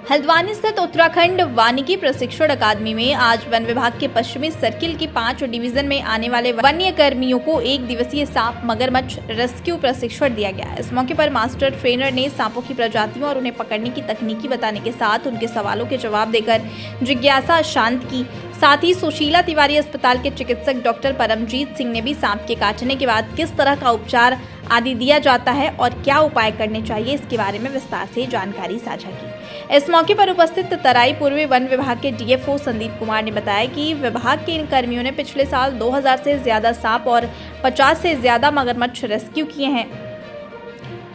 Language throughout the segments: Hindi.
हल्द्वानी स्थित उत्तराखंड वानिकी प्रशिक्षण अकादमी में आज वन विभाग के पश्चिमी सर्किल की 5 डिवीजन में आने वाले वन्य कर्मियों को 1 दिवसीय सांप मगरमच्छ रेस्क्यू प्रशिक्षण दिया गया। इस मौके पर मास्टर ट्रेनर ने सांपों की प्रजातियों और उन्हें पकड़ने की तकनीकी बताने के साथ उनके सवालों के जवाब देकर जिज्ञासा शांत की। साथ ही सुशीला तिवारी अस्पताल के चिकित्सक डॉक्टर परमजीत सिंह ने भी सांप के काटने के बाद किस तरह का उपचार आदि दिया जाता है और क्या उपाय करने चाहिए, इसके बारे में विस्तार से जानकारी साझा की। इस मौके पर उपस्थित तराई पूर्वी वन विभाग के डीएफओ संदीप कुमार ने बताया कि विभाग के इन कर्मियों ने पिछले साल 2000 से ज्यादा सांप और 50 से ज्यादा मगरमच्छ रेस्क्यू किए हैं।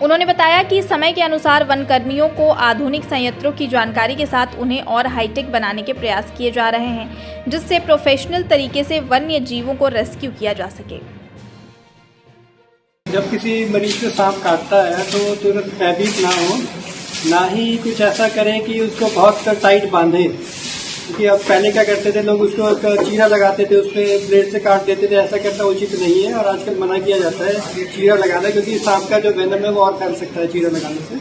उन्होंने बताया कि समय के अनुसार वन कर्मियों को आधुनिक संयंत्रों की जानकारी के साथ उन्हें और हाईटेक बनाने के प्रयास किए जा रहे हैं, जिससे प्रोफेशनल तरीके से वन्य जीवों को रेस्क्यू किया जा सके। जब किसी मरीज को सांप काटता है तो तुरंत भयभीत ना हो, ना ही कुछ ऐसा करें कि उसको बहुत टाइट बांधे, क्योंकि अब पहले क्या करते थे लोग, उसको चीरा लगाते थे, उसमें ब्लेड से काट देते थे। ऐसा करना उचित नहीं है और आजकल मना किया जाता है चीरा लगाना, क्योंकि सांप का जो वेनम है वो और फैल सकता है चीरा लगाने से।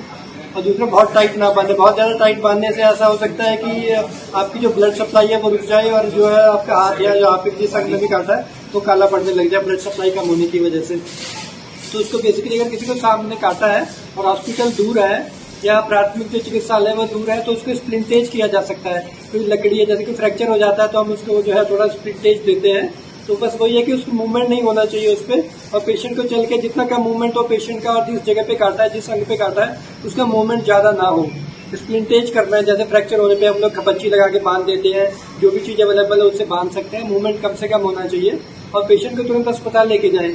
और दूसरा, बहुत टाइट ना बांधे। बहुत ज्यादा टाइट बांधने से ऐसा हो सकता है कि आपकी जो ब्लड सप्लाई है वो रुक जाए और जो है आपका हाथ या जो आपके जिस अंग में भी काटा है तो काला पड़ने लग जाए ब्लड सप्लाई कम होने की वजह से। तो उसको बेसिकली अगर किसी को सांप ने काटा है और हॉस्पिटल दूर है या प्राथमिक जो चिकित्सालय है वो दूर है तो उसको स्प्लिंटेज किया जा सकता है। कोई लकड़ी है, जैसे कि फ्रैक्चर हो जाता है तो हम उसको जो है थोड़ा स्प्लिंटेज देते हैं। तो बस वही है कि उसको मूवमेंट नहीं होना चाहिए उस पर, और पेशेंट को चल के जितना कम मूवमेंट हो पेशेंट का, और जिस जगह पे काटा है, जिस अंग पे काटा है, उसका मूवमेंट ज्यादा ना हो। स्प्लिंटेज करना है, जैसे फ्रैक्चर होने पे हम लोग खपच्ची लगा के बांध देते हैं, जो भी चीज अवेलेबल है उससे बांध सकते हैं। मूवमेंट कम से कम होना चाहिए और पेशेंट को तुरंत अस्पताल लेके जाएं।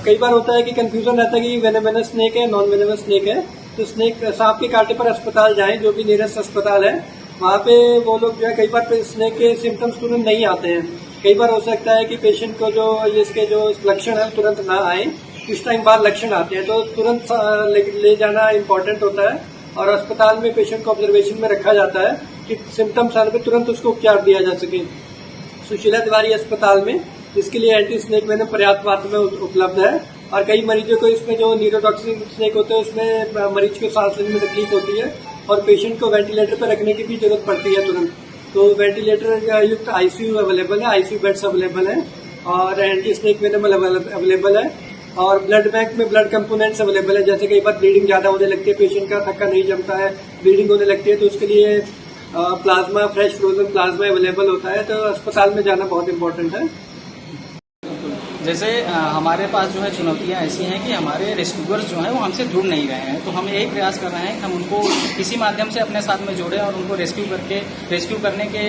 कई बार होता है कि कंफ्यूजन रहता है कि वेनेमस स्नेक है, नॉन वेनेमस स्नेक है। तो स्नेक सांप के कांटे पर अस्पताल जाएं, जो भी नियरेस्ट अस्पताल है वहाँ पे वो लोग जो है, कई बार स्नेक के सिम्टम्स तुरंत नहीं आते हैं। कई बार हो सकता है कि पेशेंट को जो इसके जो लक्षण है तुरंत ना आए, कुछ टाइम बाद लक्षण आते हैं, तो तुरंत ले जाना इम्पोर्टेंट होता है। और अस्पताल में पेशेंट को ऑब्जर्वेशन में रखा जाता है कि सिम्टम्स आने पर तुरंत उसको उपचार दिया जा सके। सुशीला तिवारी अस्पताल में इसके लिए एंटी स्नेक वेनम पर्याप्त मात्रा में उपलब्ध है। और कई मरीजों को इसमें जो न्यूरोटॉक्सिक स्नेक होते हैं उसमें मरीज को सांस लेने में तकलीफ होती है और पेशेंट को वेंटिलेटर पर रखने की भी जरूरत पड़ती है तुरंत। तो वेंटिलेटर युक्त आईसीयू अवेलेबल है, आईसीयू बेड्स अवेलेबल है और एंटी स्नेक वेनम अवेलेबल है। और ब्लड बैंक में ब्लड कंपोनेंट्स अवेलेबल है। जैसे कई बार ब्लीडिंग ज्यादा होने लगती है, पेशेंट का थक्का नहीं जमता है, ब्लीडिंग होने लगती है, तो उसके लिए plasma, fresh frozen plasma available होता है। तो अस्पताल में जाना बहुत इंपॉर्टेंट है। जैसे हमारे पास जो है चुनौतियां ऐसी हैं कि हमारे रेस्क्यूअर्स जो हैं वो हमसे जुड़ नहीं रहे हैं, तो हम यही प्रयास कर रहे हैं कि हम उनको किसी माध्यम से अपने साथ में जोड़ें और उनको रेस्क्यू करने के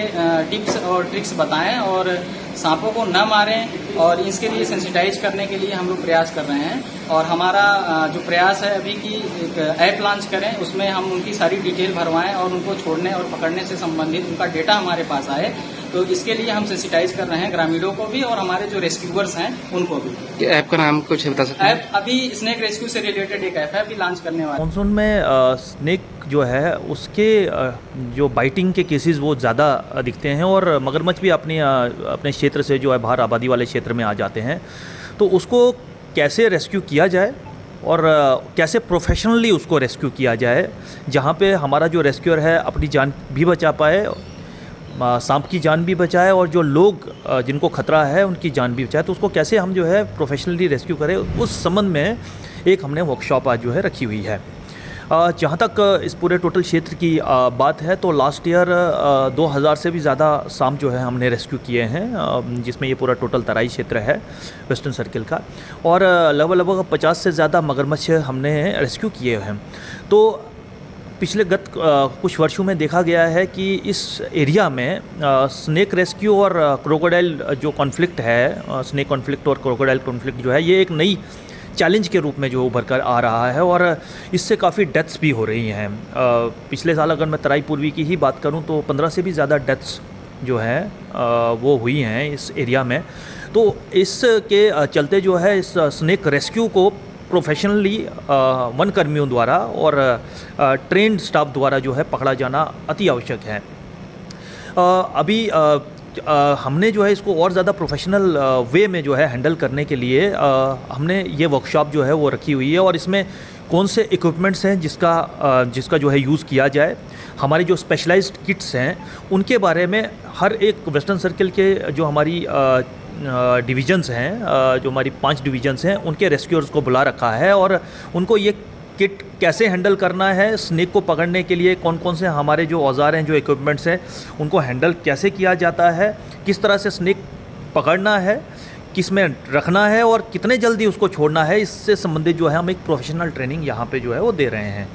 टिप्स और ट्रिक्स बताएं और सांपों को न मारें, और इसके लिए सेंसिटाइज करने के लिए हम लोग प्रयास कर रहे हैं। और हमारा जो प्रयास है अभी कि एक ऐप लॉन्च करें, उसमें हम उनकी सारी डिटेल भरवाएं और उनको छोड़ने और पकड़ने से संबंधित उनका डेटा हमारे पास आए। तो इसके लिए हम सेंसिटाइज कर रहे हैं ग्रामीणों को भी और हमारे जो रेस्क्यूअर्स हैं उनको भी। ऐप का नाम कुछ बता सकते हैं? ऐप अभी स्नेक रेस्क्यू से रिलेटेड एक ऐप है, अभी लॉन्च करने वाले। मानसून में स्नेक जो है उसके जो बाइटिंग के केसेस वो ज़्यादा दिखते हैं और मगरमच्छ भी अपने क्षेत्र से जो है बाहर आबादी वाले क्षेत्र में आ जाते हैं। तो उसको कैसे रेस्क्यू किया जाए और कैसे प्रोफेशनली उसको रेस्क्यू किया जाए, जहाँ पे हमारा जो रेस्क्यूअर है अपनी जान भी बचा पाए, सांप की जान भी बचाए और जो लोग जिनको खतरा है उनकी जान भी बचाए, तो उसको कैसे हम जो है प्रोफेशनली रेस्क्यू करें, उस संबंध में एक हमने वर्कशॉप आज जो है रखी हुई है। जहाँ तक इस पूरे टोटल क्षेत्र की बात है तो लास्ट ईयर 2000 से भी ज़्यादा सांप जो है हमने रेस्क्यू किए हैं, जिसमें ये पूरा टोटल तराई क्षेत्र है वेस्टर्न सर्किल का, और लगभग 50 से ज़्यादा मगरमच्छ हमने रेस्क्यू किए हैं। तो पिछले कुछ वर्षों में देखा गया है कि इस एरिया में स्नेक रेस्क्यू और क्रोकोडाइल जो कॉन्फ्लिक्ट है, स्नेक कॉन्फ्लिक्ट और क्रोकोडाइल कॉन्फ्लिक्ट जो है, ये एक नई चैलेंज के रूप में जो उभर कर आ रहा है और इससे काफ़ी डेथ्स भी हो रही हैं। पिछले साल अगर मैं तराई पूर्वी की ही बात करूं तो 15 से भी ज़्यादा डेथ्स जो हैं वो हुई हैं इस एरिया में। तो इसके चलते जो है इस स्नेक रेस्क्यू को प्रोफेशनली वन कर्मियों द्वारा और ट्रेंड स्टाफ द्वारा जो है पकड़ा जाना अति आवश्यक है। अभी हमने जो है इसको और ज़्यादा प्रोफेशनल वे में जो है हैंडल करने के लिए हमने ये वर्कशॉप जो है वो रखी हुई है और इसमें कौन से इक्विपमेंट्स हैं जिसका जो है यूज़ किया जाए, हमारी जो स्पेशलाइज्ड किट्स हैं उनके बारे में हर एक वेस्टर्न सर्किल के जो हमारी डिवीजन्स हैं, जो हमारी 5 डिवीजन्स हैं, उनके रेस्क्यूअर्स को बुला रखा है और उनको ये किट कैसे हैंडल करना है, स्नेक को पकड़ने के लिए कौन कौन से हमारे जो औजार हैं, जो इक्विपमेंट्स हैं, उनको हैंडल कैसे किया जाता है, किस तरह से स्नेक पकड़ना है, किस में रखना है और कितने जल्दी उसको छोड़ना है, इससे संबंधित जो है हम एक प्रोफेशनल ट्रेनिंग यहाँ पे जो है वो दे रहे हैं।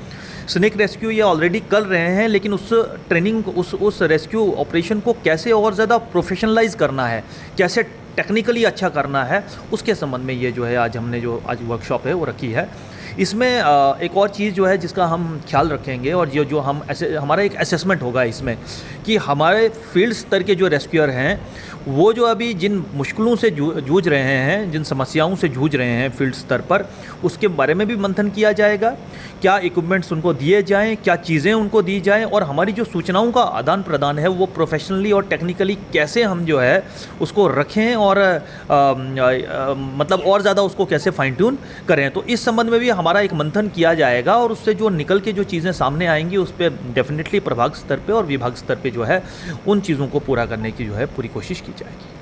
स्नेक रेस्क्यू ये ऑलरेडी कर रहे हैं, लेकिन उस ट्रेनिंग उस रेस्क्यू ऑपरेशन को कैसे और ज़्यादा प्रोफेशनलाइज करना है, कैसे टेक्निकली अच्छा करना है, उसके संबंध में ये जो है आज हमने जो आज वर्कशॉप है वो रखी है। इसमें एक और चीज़ जो है जिसका हम ख्याल रखेंगे और जो हम हमारा एक असेसमेंट होगा इसमें कि हमारे फील्ड स्तर के जो रेस्क्यूअर हैं वो जो अभी जिन मुश्किलों से जूझ रहे हैं, जिन समस्याओं से जूझ रहे हैं फील्ड स्तर पर, उसके बारे में भी मंथन किया जाएगा। क्या इक्विपमेंट्स उनको दिए जाएं, क्या चीज़ें उनको दी जाएं और हमारी जो सूचनाओं का आदान प्रदान है वो प्रोफेशनली और टेक्निकली कैसे हम जो है उसको रखें और मतलब और ज़्यादा उसको कैसे फाइन ट्यून करें। तो इस संबंध में भी हमारा एक मंथन किया जाएगा और उससे जो निकल के जो चीज़ें सामने आएंगी उस पर डेफिनेटली प्रभाग स्तर पे और विभाग स्तर पे जो है उन चीज़ों को पूरा करने की जो है पूरी कोशिश की जाएगी।